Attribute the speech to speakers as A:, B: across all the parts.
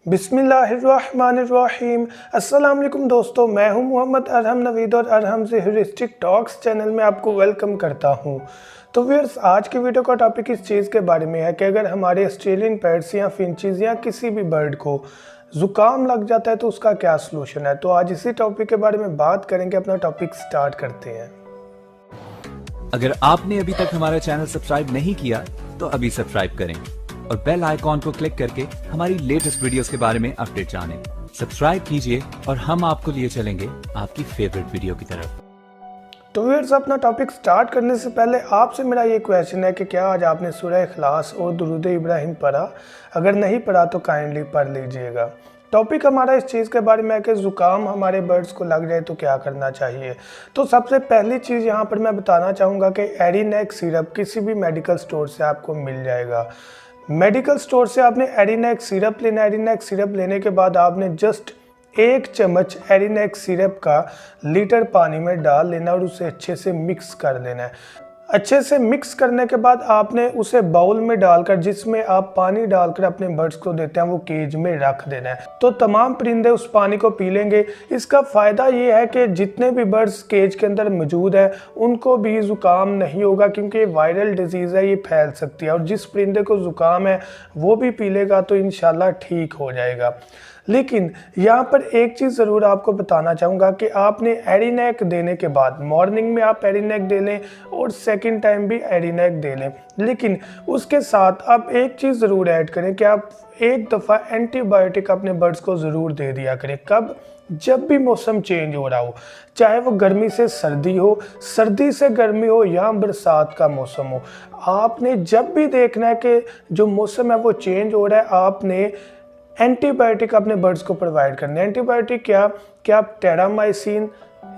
A: बिस्मिल्लाहिर्रहमानिर्रहीम। अस्सलाम वालेकुम दोस्तों, मैं हूं मोहम्मद अरहम नवीद और अरहम से ह्यूरिस्टिक टॉक्स चैनल में आपको वेलकम करता हूं। तो व्यूअर्स, आज की वीडियो का टॉपिक इस चीज़ के बारे में है कि अगर हमारे ऑस्ट्रेलियन पेट्स या फिंचेस या किसी भी बर्ड को ज़ुकाम लग जाता है तो उसका क्या सलूशन है। तो आज इसी टॉपिक के बारे में बात करेंगे। अपना टॉपिक स्टार्ट करते हैं।
B: अगर आपने अभी तक हमारा चैनल सब्सक्राइब नहीं किया तो अभी सब्सक्राइब करें और बेल आइकॉन को क्लिक करके हमारी लेटेस्ट वीडियोस के बारे में अपडेट जानें। सब्सक्राइब कीजिए और हम आपको लिए चलेंगे आपकी फेवरेट वीडियो की तरफ।
A: तो व्यूअर्स, अपना टॉपिक स्टार्ट करने से पहले आपसे मेरा ये क्वेश्चन है कि क्या आज आपने सूरह इखलास और दुरूद इब्राहिम पढ़ा? अगर नहीं पढ़ा तो काइंडली पढ़ लीजिएगा। टॉपिक हमारा इस चीज़ के बारे में है कि ज़ुकाम हमारे बर्ड्स को लग जाए तो क्या करना चाहिए। तो सबसे पहली चीज़ यहाँ पर मैं बताना चाहूँगा कि एडिनेक सिरप किसी भी मेडिकल स्टोर से आपको मिल जाएगा। मेडिकल स्टोर से आपने एडिनेक सिरप लेना। एडिनेक सिरप लेने के बाद आपने जस्ट 1 चम्मच एडिनेक सिरप का लीटर पानी में डाल लेना और उसे अच्छे से मिक्स कर लेना है। अच्छे से मिक्स करने के बाद आपने उसे बाउल में डालकर, जिसमें आप पानी डालकर अपने बर्ड्स को देते हैं, वो केज में रख देना है। तो तमाम परिंदे उस पानी को पी लेंगे। इसका फ़ायदा ये है कि जितने भी बर्ड्स केज के अंदर मौजूद है उनको भी ज़ुकाम नहीं होगा, क्योंकि ये वायरल डिजीज़ है, ये फैल सकती है। और जिस परिंदे को ज़ुकाम है वो भी पी लेगा तो इंशाल्लाह ठीक हो जाएगा। लेकिन यहाँ पर एक चीज़ ज़रूर आपको बताना चाहूँगा कि आपने एडिनेक देने के बाद मॉर्निंग में आप एडिनेक दे लें और सेकंड टाइम भी एडिनेक दे लें, लेकिन उसके साथ आप एक चीज़ ज़रूर ऐड करें कि आप एक दफ़ा एंटीबायोटिक अपने बर्ड्स को ज़रूर दे दिया करें। कब? जब भी मौसम चेंज हो रहा हो, चाहे वो गर्मी से सर्दी हो, सर्दी से गर्मी हो या बरसात का मौसम हो। आपने जब भी देखना है कि जो मौसम है वो चेंज हो रहा है, आपने एंटीबायोटिक अपने बर्ड्स को प्रोवाइड करने हैं। एंटीबायोटिक क्या आप टेरामाइसिन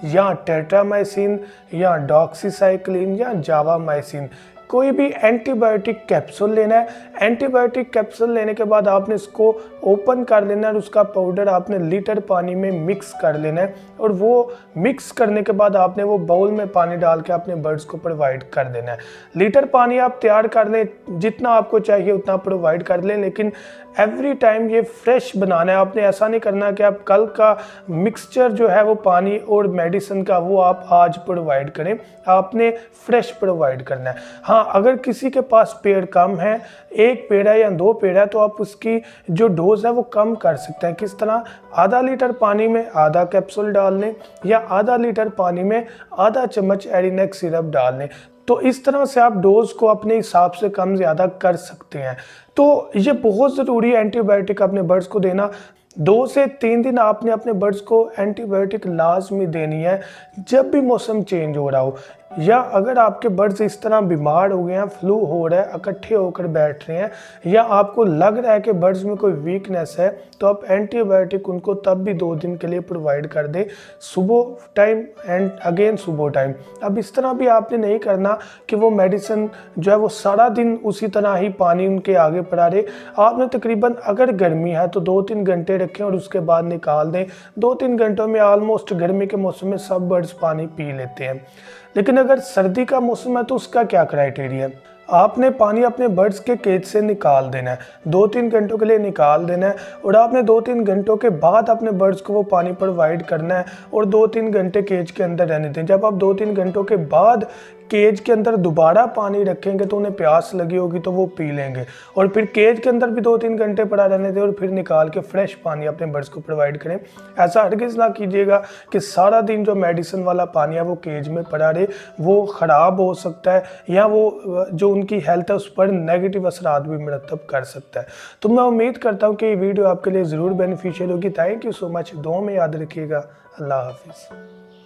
A: या टेट्रामाइसिन या डॉक्सीसाइक्लिन या जावामाइसिन, कोई भी एंटीबायोटिक कैप्सूल लेना है। एंटीबायोटिक कैप्सूल लेने के बाद आपने इसको ओपन कर लेना है और उसका पाउडर आपने लीटर पानी में मिक्स कर लेना है। और वो मिक्स करने के बाद आपने वो बाउल में पानी डाल के अपने बर्ड्स को प्रोवाइड कर देना है। लीटर पानी आप तैयार कर लें, जितना आपको चाहिए उतना प्रोवाइड कर लें, लेकिन एवरी टाइम ये फ्रेश बनाना है। आपने ऐसा नहीं करना कि आप कल का मिक्सचर जो है वो पानी और मेडिसिन का वो आप आज प्रोवाइड करें। आपने फ्रेश प्रोवाइड करना है। हाँ, अगर किसी के पास पेड़ कम है, 1 पेड़ है या 2 पेड़ है, तो आप उसकी जो डोज है वो कम कर सकते हैं। किस तरह? आधा लीटर पानी में आधा कैप्सूल डाल लें या आधा लीटर पानी में आधा चम्मच एडिनेक सिरप डाल लें। तो इस तरह से आप डोज को अपने हिसाब से कम ज़्यादा कर सकते हैं। तो ये बहुत ज़रूरी है एंटीबायोटिक अपने बर्ड्स को देना। 2 से 3 दिन आपने अपने बर्ड्स को एंटीबायोटिक लाजमी देनी है जब भी मौसम चेंज हो रहा हो, या अगर आपके बर्ड्स इस तरह बीमार हो गए हैं, फ्लू हो रहा है, इकट्ठे होकर बैठ रहे हैं, या आपको लग रहा है कि बर्ड्स में कोई वीकनेस है, तो आप एंटीबायोटिक उनको तब भी 2 दिन के लिए प्रोवाइड कर दें, सुबह टाइम एंड अगेन सुबह टाइम। अब इस तरह भी आपने नहीं करना कि वो मेडिसिन जो है वो सारा दिन उसी तरह ही पानी उनके आगे पड़ा रहे। आपने तकरीबन, अगर गर्मी है तो 2-3 घंटे रखें और उसके बाद निकाल दें। 2-3 घंटों में ऑलमोस्ट गर्मी के मौसम में सब बर्ड्स पानी पी लेते हैं। लेकिन अगर सर्दी का मौसम है तो उसका क्या क्राइटेरिया है? आपने पानी अपने बर्ड्स के केज से निकाल देना है, 2-3 घंटों के लिए निकाल देना है, और आपने 2-3 घंटों के बाद अपने बर्ड्स को वो पानी प्रोवाइड करना है और 2-3 घंटे केज के अंदर रहने दें। जब आप 2-3 घंटों के बाद केज के अंदर दोबारा पानी रखेंगे तो उन्हें प्यास लगी होगी तो वो पी लेंगे, और फिर केज के अंदर भी 2-3 घंटे पड़ा रहने दें और फिर निकाल के फ्रेश पानी अपने बर्ड्स को प्रोवाइड करें। ऐसा हरगिज़ ना कीजिएगा कि सारा दिन जो मेडिसिन वाला पानी है वो केज में पड़ा रहे, वो ख़राब हो सकता है या वो जो उनकी हेल्थ है उस पर नेगेटिव असरात भी मरतब कर सकता है। तो मैं उम्मीद करता हूँ कि ये वीडियो आपके लिए ज़रूर बेनिफिशियल होगी। Thank you so much. दुआ में याद रखिएगा। अल्लाह हाफिज़।